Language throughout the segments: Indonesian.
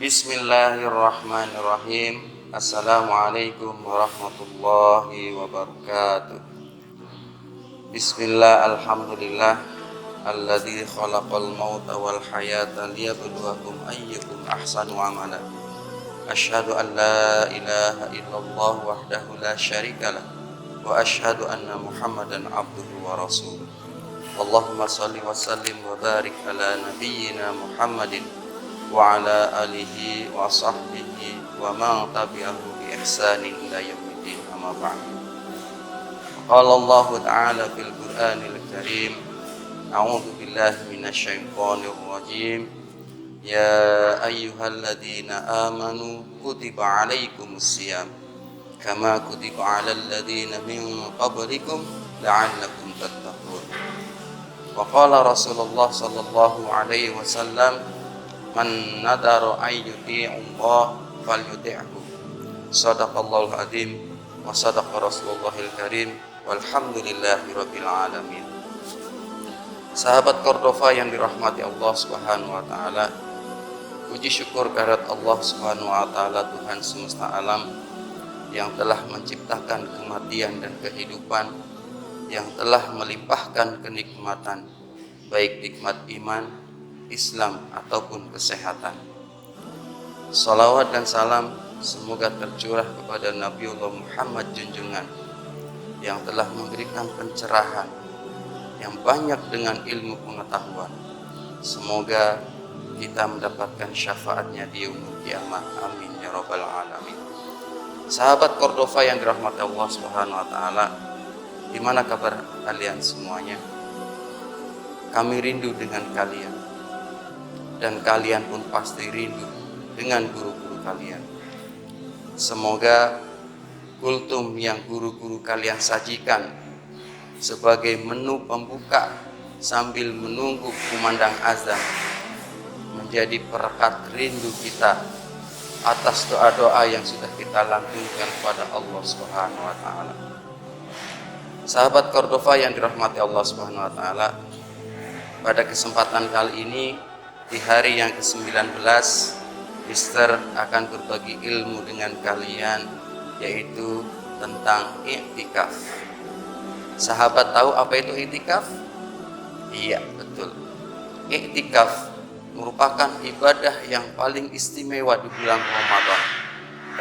Bismillahirrahmanirrahim. Assalamualaikum warahmatullahi wabarakatuh. Bismillah, alhamdulillah, alladzi khalaqal mauta wal hayata liyabluwakum ayyukum ahsanu amala. Asyhadu an la ilaha illallah wahdahu la syarikalah wa asyhadu anna Muhammadan abduhu wa rasuluh. Allahumma shalli wa sallim wa barik ala nabiyyina Muhammadin wa ala alihi wa sahbihi wa man tabi'ahu bi ihsanin ila yaumiddin, amma ba'd. Qala Allah ta'ala fil Qur'anil Karim, a'udzu billahi minasy syaithanir rajim. Ya ayyuhalladzina amanu kutiba 'alaikumus shiyam kama kutiba 'alal ladzina min qablikum la'allakum tattaqun. Wa qala Rasulullah sallallahu alaihi wasallam, man nadara ayyuti'ullah falyuti'hu. Shadaqallahul azim wa sadaqa Rasulullahil karim walhamdulillahi rabbil alamin. Sahabat Cordova yang dirahmati Allah Subhanahu wa taala, puji syukur kehadirat Allah Subhanahu wa taala, Tuhan semesta alam yang telah menciptakan kematian dan kehidupan, yang telah melimpahkan kenikmatan, baik nikmat iman, Islam ataupun kesehatan. Salawat dan salam semoga tercurah kepada Nabiullah Muhammad junjungan yang telah memberikan pencerahan yang banyak dengan ilmu pengetahuan. Semoga kita mendapatkan syafaatnya di yaumul kiamah. Amin ya rabbal alamin. Sahabat Cordova yang dirahmati Allah Subhanahu wa taala, di mana kabar kalian semuanya? Kami rindu dengan kalian, dan kalian pun pasti rindu dengan guru-guru kalian. Semoga kultum yang guru-guru kalian sajikan sebagai menu pembuka sambil menunggu kumandang azan menjadi perekat rindu kita atas doa-doa yang sudah kita lantunkan kepada Allah Subhanahu wa taala. Sahabat Cordova yang dirahmati Allah Subhanahu wa taala, pada kesempatan kali ini, di hari yang ke-19, Mister akan berbagi ilmu dengan kalian, yaitu tentang i'tikaf. Sahabat tahu apa itu i'tikaf? Iya, betul. I'tikaf merupakan ibadah yang paling istimewa di bulan Ramadan,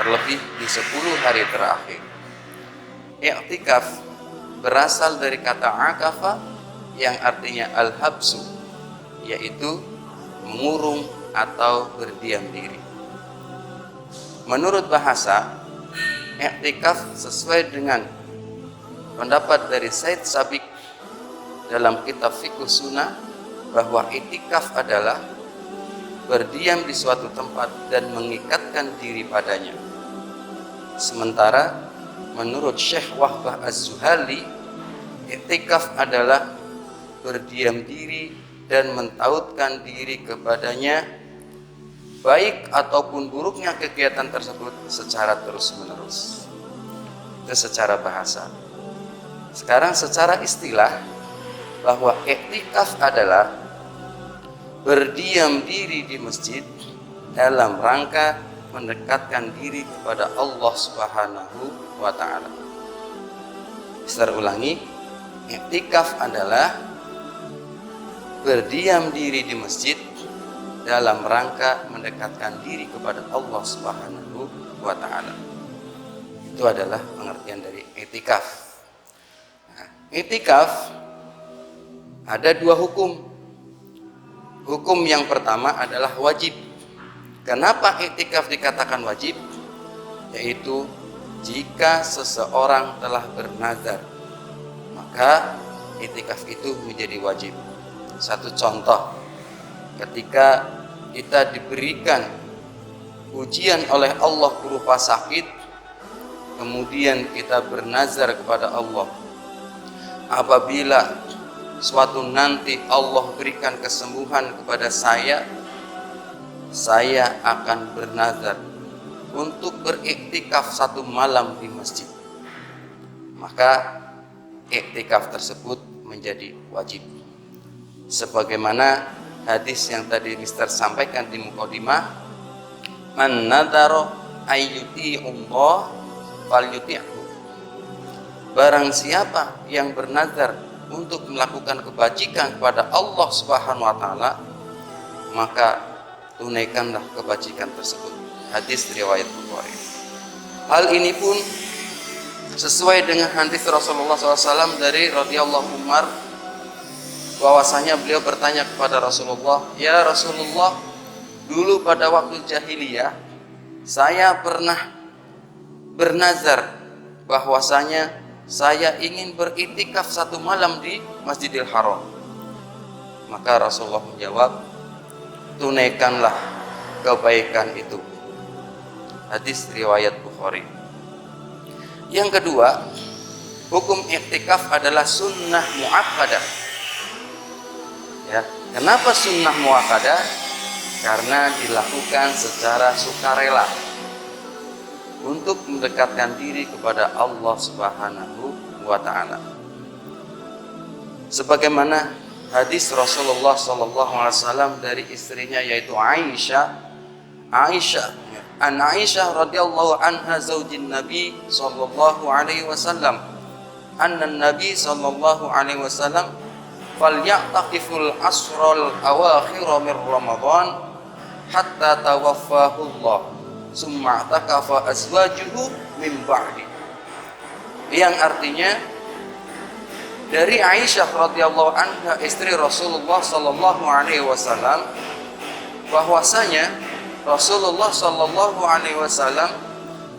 terlebih di 10 hari terakhir. I'tikaf berasal dari kata akafa yang artinya al-habsu, yaitu mengurung atau berdiam diri. Menurut bahasa, i'tikaf sesuai dengan pendapat dari Said Sabiq dalam kitab Fiqh Sunnah, bahwa i'tikaf adalah berdiam di suatu tempat dan mengikatkan diri padanya. Sementara menurut Syekh Wahbah Az-Zuhali, i'tikaf adalah berdiam diri dan mentautkan diri kepadanya, baik ataupun buruknya kegiatan tersebut secara terus-menerus. Itu secara bahasa. Sekarang secara istilah, bahwa i'tikaf adalah berdiam diri di masjid dalam rangka mendekatkan diri kepada Allah Subhanahu wa taala. Saya ulangi, i'tikaf adalah berdiam diri di masjid dalam rangka mendekatkan diri kepada Allah Subhanahu wa taala. Itu adalah pengertian dari i'tikaf. Nah, i'tikaf ada 2 hukum. Hukum yang pertama adalah wajib. Kenapa i'tikaf dikatakan wajib? Yaitu jika seseorang telah bernazar, maka i'tikaf itu menjadi wajib. Satu contoh, ketika kita diberikan ujian oleh Allah berupa sakit, kemudian kita bernazar kepada Allah, apabila suatu nanti Allah berikan kesembuhan kepada saya akan bernazar untuk beriktikaf 1 malam di masjid. Maka iktikaf tersebut menjadi wajib. Sebagaimana hadis yang tadi Mister sampaikan di mukadimah, Man nadhara ayyuti'ullah falyuti'hu. Barang siapa yang bernazar untuk melakukan kebajikan kepada Allah Subhanahu wa taala, maka tunaikanlah kebajikan tersebut. Hadis riwayat Bukhari. Hal ini pun sesuai dengan hadis Rasulullah SAW dari radhiyallahu Umar, bahwasanya beliau bertanya kepada Rasulullah, "Ya Rasulullah, dulu pada waktu jahiliyah saya pernah bernazar bahwasanya saya ingin beriktikaf 1 malam di Masjidil Haram." Maka Rasulullah menjawab, "Tunaikanlah kebaikan itu." Hadis riwayat Bukhari. Yang kedua, hukum iktikaf adalah sunnah muakkadah. Ya, kenapa sunnah muakkadah? Karena dilakukan secara sukarela untuk mendekatkan diri kepada Allah Subhanahu wa taala. Sebagaimana hadis Rasulullah sallallahu alaihi wasallam dari istrinya yaitu Aisyah radhiyallahu anha zaujin Nabi sallallahu alaihi wasallam, anna Nabi sallallahu alaihi wasallam falyaqtiful asral awakhir min Ramadan hatta tawaffahu Allah summa takafa azwajuhu min ba'di. Yang artinya dari Aisyah radhiyallahu anha istri Rasulullah sallallahu alaihi wasallam, bahwasanya Rasulullah sallallahu alaihi wasallam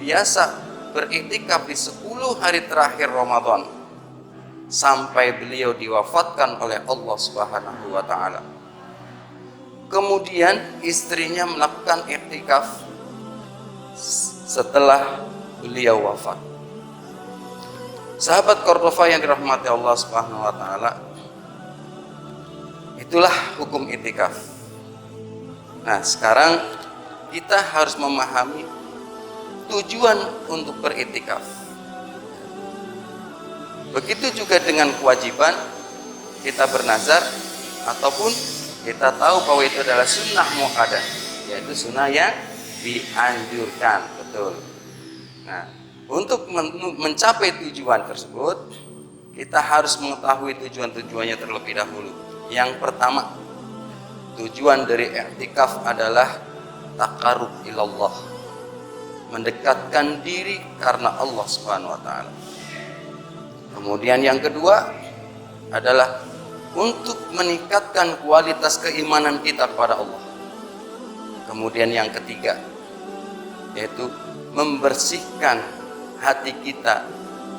biasa beriktikaf di 10 hari terakhir Ramadan sampai beliau diwafatkan oleh Allah Subhanahu wa taala. Kemudian istrinya melakukan iktikaf setelah beliau wafat. Sahabat Cordova yang dirahmati Allah Subhanahu wa taala, itulah hukum iktikaf. Nah, sekarang kita harus memahami tujuan untuk beriktikaf. Begitu juga dengan kewajiban kita bernazar, ataupun kita tahu bahwa itu adalah sunnah muakkadah, yaitu sunnah yang dianjurkan, betul. Nah, untuk mencapai tujuan tersebut, kita harus mengetahui tujuan-tujuannya terlebih dahulu. Yang pertama, tujuan dari i'tikaf adalah taqarrub ilallah, mendekatkan diri karena Allah Subhanahu wa taala. Kemudian yang kedua adalah untuk meningkatkan kualitas keimanan kita kepada Allah. Kemudian yang ketiga yaitu membersihkan hati kita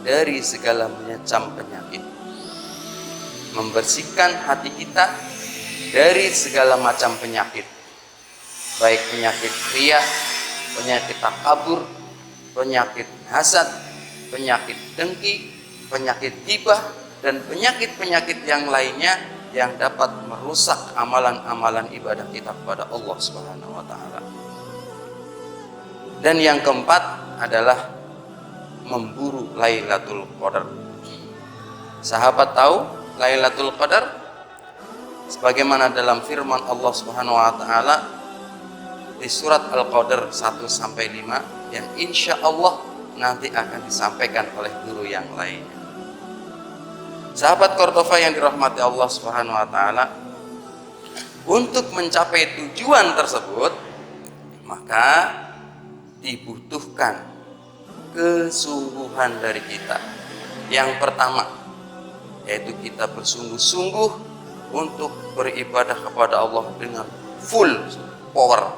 dari segala macam penyakit. Membersihkan hati kita dari segala macam penyakit, baik penyakit riya, penyakit takabur, penyakit hasad, penyakit dengki, penyakit ghibah, dan penyakit-penyakit yang lainnya yang dapat merusak amalan-amalan ibadah kita kepada Allah Subhanahu wa taala. Dan yang keempat adalah memburu Lailatul Qadar. Sahabat tahu Lailatul Qadar sebagaimana dalam firman Allah Subhanahu wa taala di surat Al-Qadar 1 sampai 5 yang insya Allah nanti akan disampaikan oleh guru yang lainnya. Sahabat Cordova yang dirahmati Allah Subhanahu wa taala, untuk mencapai tujuan tersebut maka dibutuhkan kesungguhan dari kita. Yang pertama yaitu kita bersungguh-sungguh untuk beribadah kepada Allah dengan full power,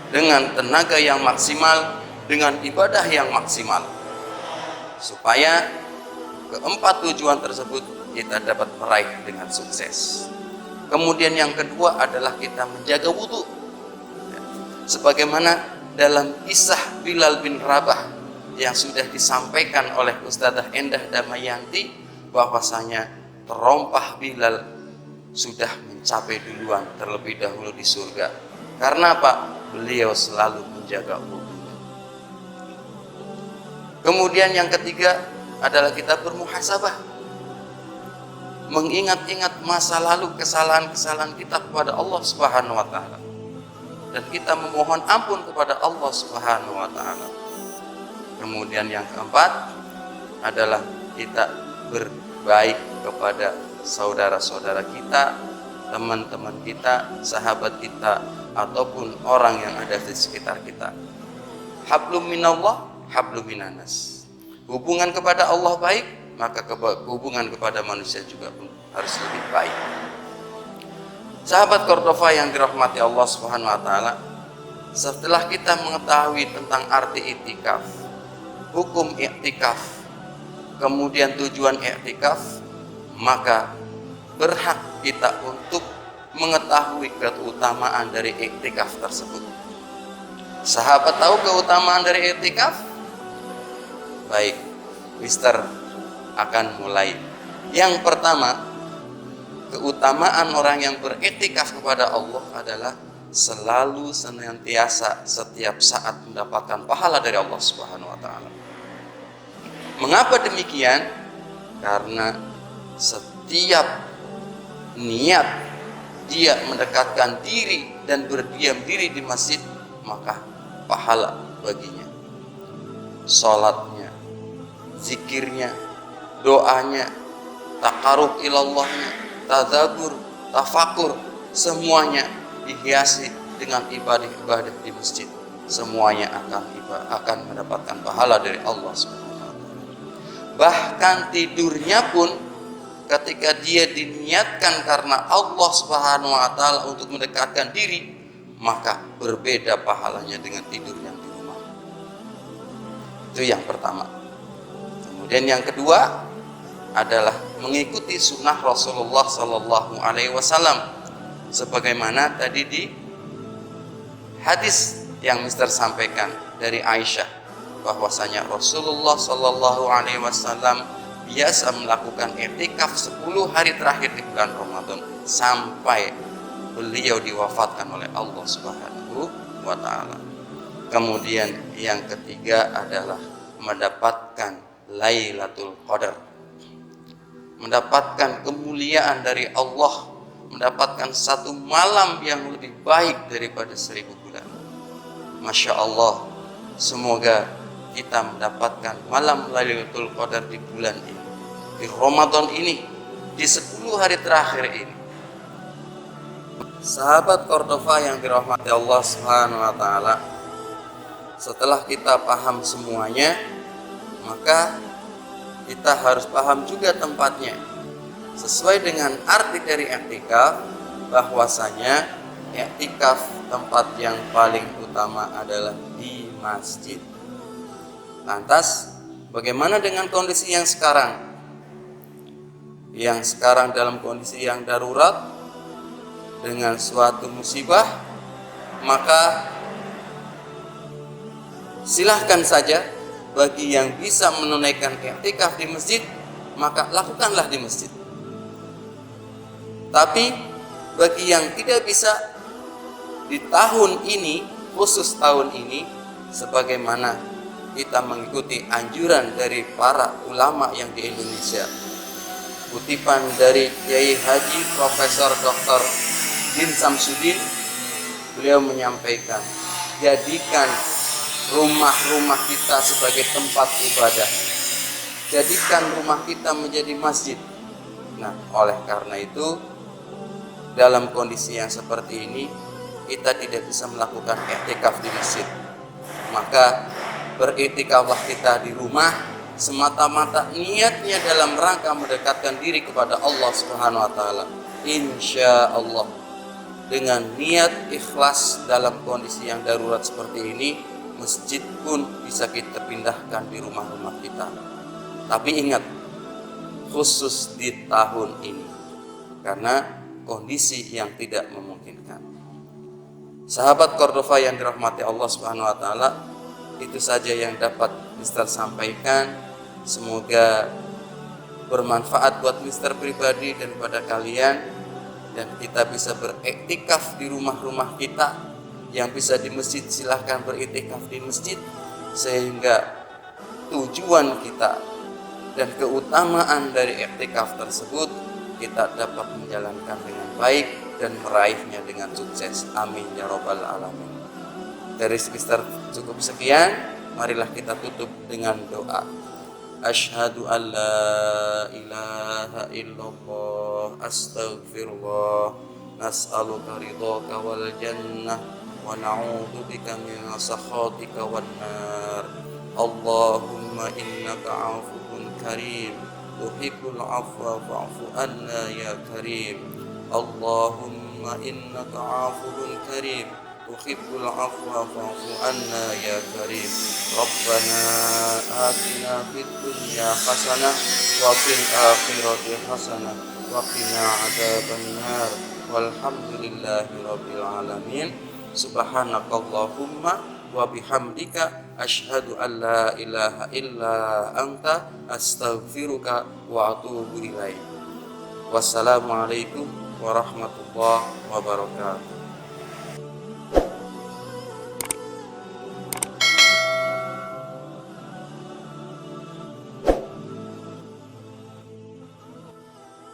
dengan tenaga yang maksimal, dengan ibadah yang maksimal, supaya keempat tujuan tersebut kita dapat meraih dengan sukses. Kemudian yang kedua adalah kita menjaga wudu, sebagaimana dalam kisah Bilal bin Rabah yang sudah disampaikan oleh Ustadzah Endah Damayanti, bahwasanya terompah Bilal sudah mencapai duluan terlebih dahulu di surga. Karena apa? Beliau selalu menjaga wudu. Kemudian yang ketiga adalah kita bermuhasabah, mengingat-ingat masa lalu kesalahan-kesalahan kita kepada Allah Subhanahu wa taala. dan kita memohon ampun kepada Allah Subhanahu wa taala. Kemudian yang keempat adalah kita berbaik kepada saudara-saudara kita, teman-teman kita, sahabat kita, ataupun orang yang ada di sekitar kita. Hablum minallah, hablum minanas. Hubungan kepada Allah baik, maka hubungan kepada manusia juga pun harus lebih baik. Sahabat Cordova yang dirahmati Allah Subhanahu wa taala, setelah kita mengetahui tentang arti iktikaf, hukum iktikaf, kemudian tujuan iktikaf, maka berhak kita untuk mengetahui keutamaan dari iktikaf tersebut. Sahabat tahu keutamaan dari iktikaf? Baik, Mister akan mulai. Yang pertama, keutamaan orang yang beriktikaf kepada Allah adalah selalu senantiasa setiap saat mendapatkan pahala dari Allah Subhanahu wa taala. Mengapa demikian? Karena setiap niat dia mendekatkan diri dan berdiam diri di masjid, maka pahala baginya. Salatnya, zikirnya, doanya, taqarrub ilallahnya, tadzabur, tafakur, semuanya dihiasi dengan ibadah-ibadah di masjid. Semuanya akan mendapatkan pahala dari Allah Subhanahu wa taala. Bahkan tidurnya pun ketika dia diniatkan karena Allah Subhanahu wa taala untuk mendekatkan diri, maka berbeda pahalanya dengan tidur yang di rumah. Itu yang pertama. Kemudian yang kedua adalah mengikuti sunnah Rasulullah Sallallahu Alaihi Wasallam, sebagaimana tadi di hadis yang Mister sampaikan dari Aisyah, bahwasanya Rasulullah Sallallahu Alaihi Wasallam biasa melakukan i'tikaf 10 hari terakhir di bulan Ramadan sampai beliau diwafatkan oleh Allah Subhanahu wa taala. Kemudian yang ketiga adalah mendapatkan Lailatul Qadar, mendapatkan kemuliaan dari Allah, mendapatkan satu malam yang lebih baik daripada 1000 bulan. Masya Allah, semoga kita mendapatkan malam Lailatul Qadar di bulan ini, di Ramadan ini, di 10 hari terakhir ini. Sahabat Cordova yang dirahmati Allah Subhanahu wa taala, setelah kita paham semuanya, maka kita harus paham juga tempatnya. Sesuai dengan arti dari i'tikaf, bahwasanya i'tikaf tempat yang paling utama adalah di masjid. Lantas, bagaimana dengan kondisi yang sekarang? Yang sekarang dalam kondisi yang darurat dengan suatu musibah, maka silahkan saja bagi yang bisa menunaikan i'tikaf di masjid, maka lakukanlah di masjid. Tapi bagi yang tidak bisa di tahun ini, khusus tahun ini, sebagaimana kita mengikuti anjuran dari para ulama yang di Indonesia, kutipan dari Kiai Haji Profesor Dr. Din Samsudin, beliau menyampaikan, jadikan rumah-rumah kita sebagai tempat ibadah, jadikan rumah kita menjadi masjid. Nah, oleh karena itu, dalam kondisi yang seperti ini, kita tidak bisa melakukan i'tikaf di masjid, maka beriktikaflah kita di rumah, semata-mata niatnya dalam rangka mendekatkan diri kepada Allah Subhanahu wa taala. Insya Allah, dengan niat ikhlas dalam kondisi yang darurat seperti ini, masjid pun bisa kita pindahkan di rumah-rumah kita. Tapi ingat, khusus di tahun ini, karena kondisi yang tidak memungkinkan. Sahabat Cordova yang dirahmati Allah Subhanahu wa taala, itu saja yang dapat Mister sampaikan. Semoga bermanfaat buat Mister pribadi dan pada kalian, dan kita bisa beriktikaf di rumah-rumah kita. Yang bisa di masjid, silahkan beriktikaf di masjid, sehingga tujuan kita dan keutamaan dari iktikaf tersebut kita dapat menjalankan dengan baik dan meraihnya dengan sukses. Amin ya rabbal alamin. Dari sekitar cukup sekian, marilah kita tutup dengan doa. Asyhadu an la ilaha illallah, astaghfirullah, nas'aluka ridhaka wal jannah wa na'udzu bika min sakhatika wan nar. Allahumma innaka 'afuwun karim, tuhibbul 'afwa fa'fu anna ya karim. Allahumma innaka 'afuwun karim, tuhibbul 'afwa fa'fu anna ya karim. Rabbana atina fid dunya hasanah wa fil akhirati hasanah wa qina adzabannar. Walhamdulillahi rabbil alamin. Subhanakallahumma wa bihamdika asyhadu an la ilaha illa anta astaghfiruka wa atubu ilaik. Wassalamualaikum warahmatullahi wabarakatuh.